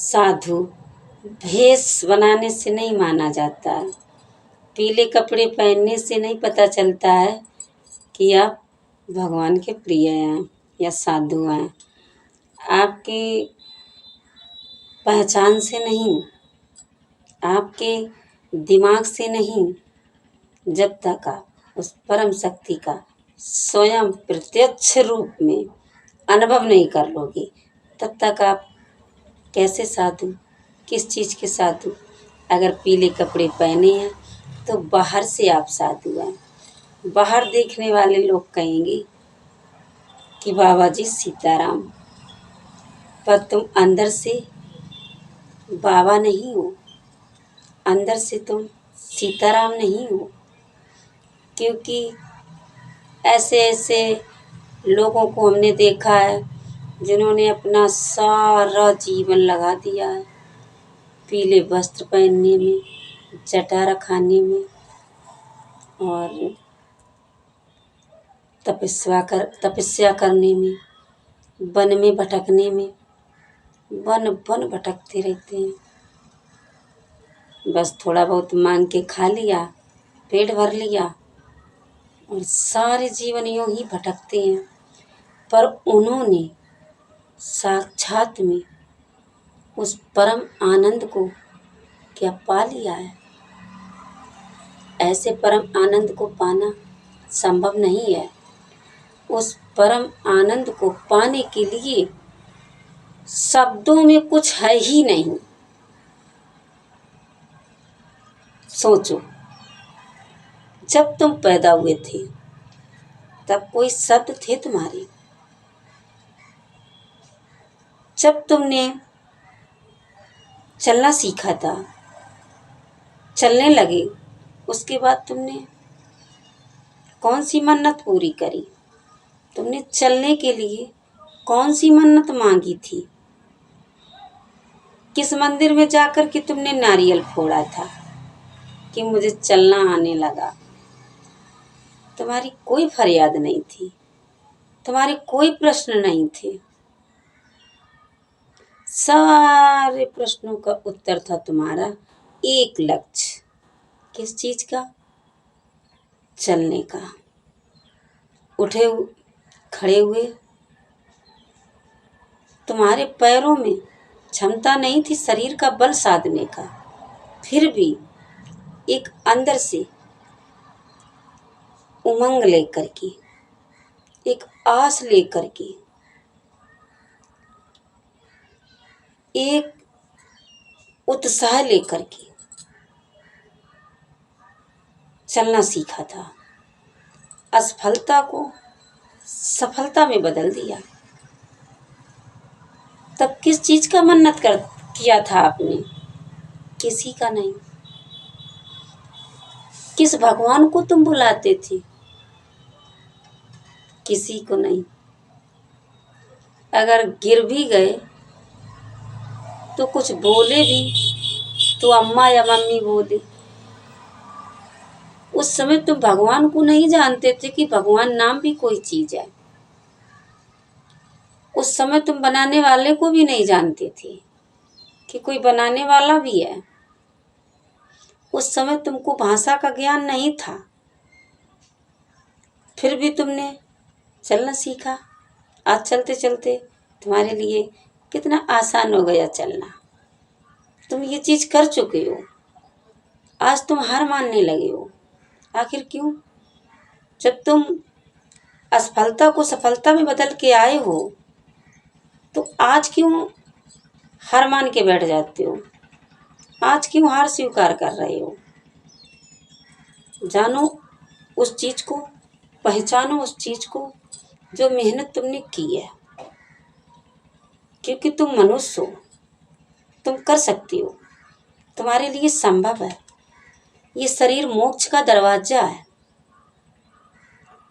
साधु भेष बनाने से नहीं माना जाता। पीले कपड़े पहनने से नहीं पता चलता है कि आप भगवान के प्रिय हैं या साधु हैं। आपकी पहचान से नहीं, आपके दिमाग से नहीं, जब तक आप उस परम शक्ति का स्वयं प्रत्यक्ष रूप में अनुभव नहीं कर लोगे, तब तक आप कैसे साधु, किस चीज़ के साधु। अगर पीले कपड़े पहने हैं तो बाहर से आप साधु हैं। बाहर देखने वाले लोग कहेंगे कि बाबा जी सीताराम, पर तुम अंदर से बाबा नहीं हो, अंदर से तुम सीताराम नहीं हो। क्योंकि ऐसे ऐसे लोगों को हमने देखा है जिन्होंने अपना सारा जीवन लगा दिया है पीले वस्त्र पहनने में, जटा रखाने में और तपस्या करने में, वन में भटकने में। वन वन भटकते रहते हैं। बस थोड़ा बहुत मांग के खा लिया, पेट भर लिया और सारे जीवन यूं ही भटकते हैं। पर उन्होंने साक्षात में उस परम आनंद को क्या पा लिया है। ऐसे परम आनंद को पाना संभव नहीं है। उस परम आनंद को पाने के लिए शब्दों में कुछ है ही नहीं। सोचो, जब तुम पैदा हुए थे तब कोई शब्द थे तुम्हारे? जब तुमने चलना सीखा था, चलने लगे, उसके बाद तुमने कौन सी मन्नत पूरी करी? तुमने चलने के लिए कौन सी मन्नत मांगी थी? किस मंदिर में जाकर के तुमने नारियल फोड़ा था कि मुझे चलना आने लगा? तुम्हारी कोई फरियाद नहीं थी, तुम्हारे कोई प्रश्न नहीं थे। सारे प्रश्नों का उत्तर था तुम्हारा एक लक्ष्य। किस चीज का? चलने का। उठे खड़े हुए, तुम्हारे पैरों में क्षमता नहीं थी शरीर का बल साधने का, फिर भी एक अंदर से उमंग लेकर के, एक आस लेकर के, एक उत्साह लेकर के चलना सीखा था। असफलता को सफलता में बदल दिया। तब किस चीज का मन्नत किया था आपने? किसी का नहीं। किस भगवान को तुम बुलाते थे? किसी को नहीं। अगर गिर भी गए तो कुछ बोले भी तो अम्मा या मम्मी बोले। उस समय तुम भगवान को नहीं जानते थे कि भगवान नाम भी कोई चीज है। उस समय तुम बनाने वाले को भी नहीं जानते थे कि कोई बनाने वाला भी है। उस समय तुमको भाषा का ज्ञान नहीं था, फिर भी तुमने चलना सीखा। आज चलते चलते तुम्हारे लिए कितना आसान हो गया चलना। तुम ये चीज कर चुके हो, आज तुम हार मानने लगे हो। आखिर क्यों? जब तुम असफलता को सफलता में बदल के आए हो तो आज क्यों हार मान के बैठ जाते हो? आज क्यों हार स्वीकार कर रहे हो? जानो उस चीज को, पहचानो उस चीज को जो मेहनत तुमने की है। क्योंकि तुम मनुष्य हो, तुम कर सकती हो, तुम्हारे लिए संभव है। ये शरीर मोक्ष का दरवाजा है,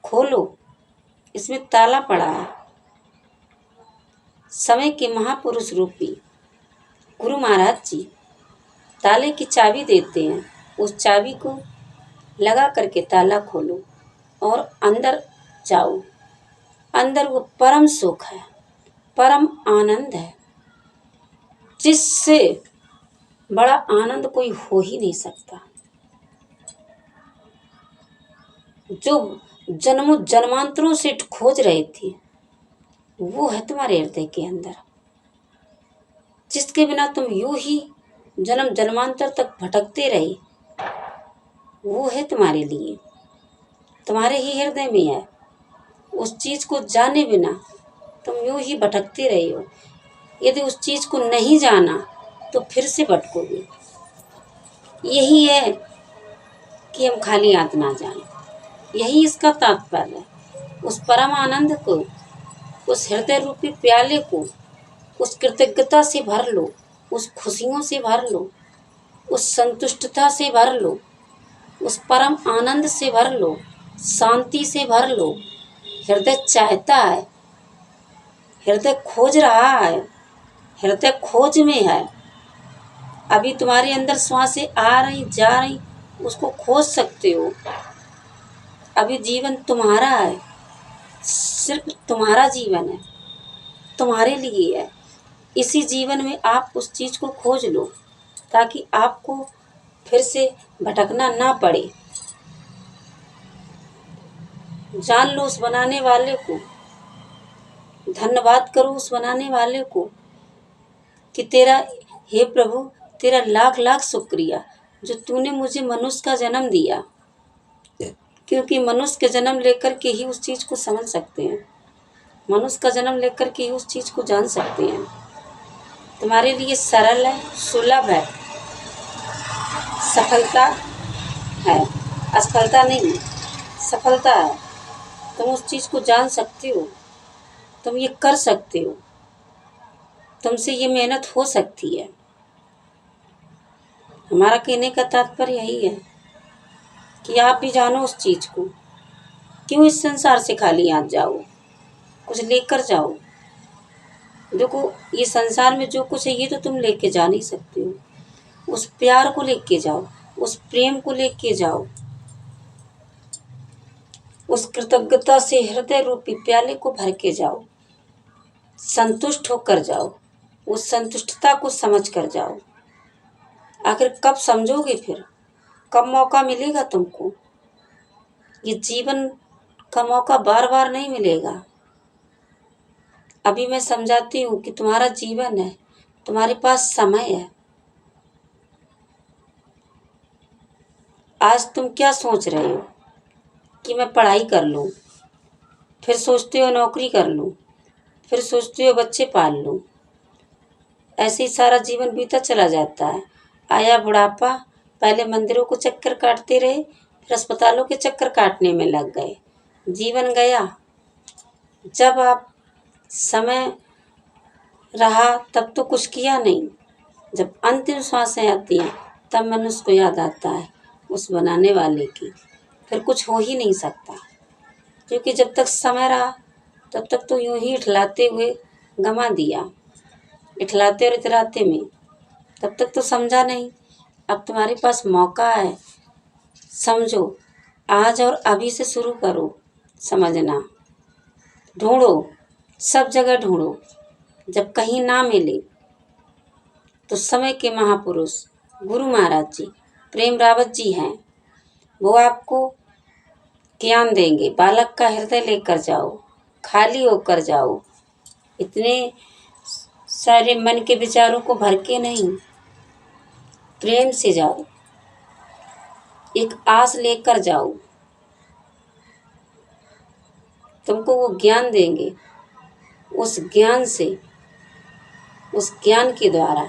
खोलो, इसमें ताला पड़ा है। समय के महापुरुष रूपी गुरु महाराज जी ताले की चाबी देते हैं। उस चाबी को लगा करके ताला खोलो और अंदर जाओ। अंदर वो परम सुख है, परम आनंद है। जिससे बड़ा आनंद कोई हो ही नहीं सकता, जो जन्मों जन्मांतरों से खोज रहे थे, वो है तुम्हारे हृदय के अंदर, जिसके बिना तुम यूं ही जन्म जन्मांतर तक भटकते रहे। वो है तुम्हारे लिए, तुम्हारे ही हृदय में है। उस चीज को जाने बिना तुम यूं ही भटकते रहे हो। यदि उस चीज को नहीं जाना तो फिर से भटकोगे। यही है कि हम खाली हाथ ना जाएं। यही इसका तात्पर्य है। उस परम आनंद को, उस हृदय रूपी प्याले को, उस कृतज्ञता से भर लो, उस खुशियों से भर लो, उस संतुष्टता से भर लो, उस परम आनंद से भर लो, शांति से भर लो। हृदय चाहता है, हृदय खोज रहा है, हृदय खोज में है। अभी तुम्हारे अंदर श्वासें आ रही जा रही, उसको खोज सकते हो। अभी जीवन तुम्हारा है, सिर्फ तुम्हारा जीवन है, तुम्हारे लिए है। इसी जीवन में आप उस चीज को खोज लो, ताकि आपको फिर से भटकना ना पड़े। जान लो उस बनाने वाले को, धन्यवाद करो उस बनाने वाले को कि तेरा, हे प्रभु, तेरा लाख लाख शुक्रिया जो तूने मुझे मनुष्य का जन्म दिया। क्योंकि मनुष्य के जन्म लेकर के ही उस चीज को समझ सकते हैं, मनुष्य का जन्म लेकर के ही उस चीज को जान सकते हैं। तुम्हारे लिए सरल है, सुलभ है, सफलता है, असफलता नहीं, सफलता है। तुम उस चीज को जान सकते हो, तुम ये कर सकते हो, तुमसे ये मेहनत हो सकती है। हमारा कहने का तात्पर्य यही है कि आप भी जानो उस चीज को। क्यों इस संसार से खाली हाथ जाओ, कुछ लेकर जाओ। देखो, ये संसार में जो कुछ है ये तो तुम लेके जा नहीं सकते हो। उस प्यार को लेके जाओ, उस प्रेम को लेके जाओ, उस कृतज्ञता से हृदय रूपी प्याले को भर के जाओ, संतुष्ट होकर जाओ, उस संतुष्टता को समझ कर जाओ। आखिर कब समझोगे फिर, कब मौका मिलेगा तुमको? ये जीवन का मौका बार बार नहीं मिलेगा। अभी मैं समझाती हूँ कि तुम्हारा जीवन है, तुम्हारे पास समय है। आज तुम क्या सोच रहे हो कि मैं पढ़ाई कर लूँ, फिर सोचते हो नौकरी कर लूँ, फिर सोचते हो बच्चे पाल लूँ। ऐसे ही सारा जीवन बीता चला जाता है। आया बुढ़ापा, पहले मंदिरों को चक्कर काटते रहे, फिर अस्पतालों के चक्कर काटने में लग गए। जीवन गया। जब आप समय रहा तब तो कुछ किया नहीं। जब अंतिम सांसें आती हैं तब मनुष्य को याद आता है उस बनाने वाले की। फिर कुछ हो ही नहीं सकता, क्योंकि जब तक समय रहा तब तक तो यूं ही इठलाते हुए गंवा दिया, इठलाते और इतराते में। तब तक तो समझा नहीं। अब तुम्हारे पास मौका है, समझो। आज और अभी से शुरू करो समझना। ढूंढो, सब जगह ढूंढो। जब कहीं ना मिले तो समय के महापुरुष गुरु महाराज जी, प्रेम रावत जी हैं, वो आपको ज्ञान देंगे। बालक का हृदय लेकर जाओ, खाली होकर जाओ। इतने सारे मन के विचारों को भर के नहीं, प्रेम से जाओ, एक आस लेकर जाओ। तुमको वो ज्ञान देंगे। उस ज्ञान से, उस ज्ञान के द्वारा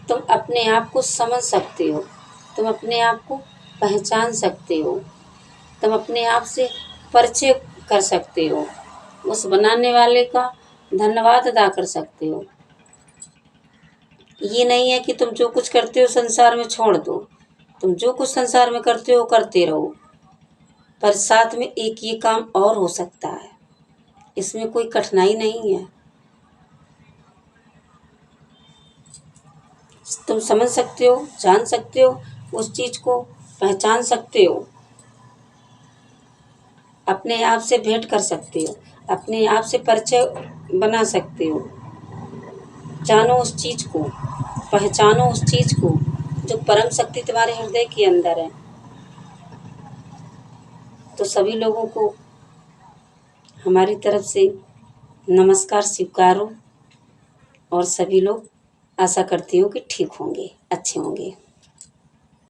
तुम अपने आप को समझ सकते हो, तुम अपने आप को पहचान सकते हो, तुम अपने आप से परिचय कर सकते हो, उस बनाने वाले का धन्यवाद अदा कर सकते हो। ये नहीं है कि तुम जो कुछ करते हो संसार में छोड़ दो। तुम जो कुछ संसार में करते हो करते रहो, पर साथ में एक ये काम और हो सकता है। इसमें कोई कठिनाई नहीं है। तुम समझ सकते हो, जान सकते हो, उस चीज को पहचान सकते हो, अपने आप से भेंट कर सकते हो, अपने आप से परिचय बना सकते हो। जानो उस चीज को। पहचानो उस चीज़ को जो परम शक्ति तुम्हारे हृदय के अंदर है। तो सभी लोगों को हमारी तरफ से नमस्कार स्वीकारो और सभी लोग आशा करती हूँ कि ठीक होंगे, अच्छे होंगे।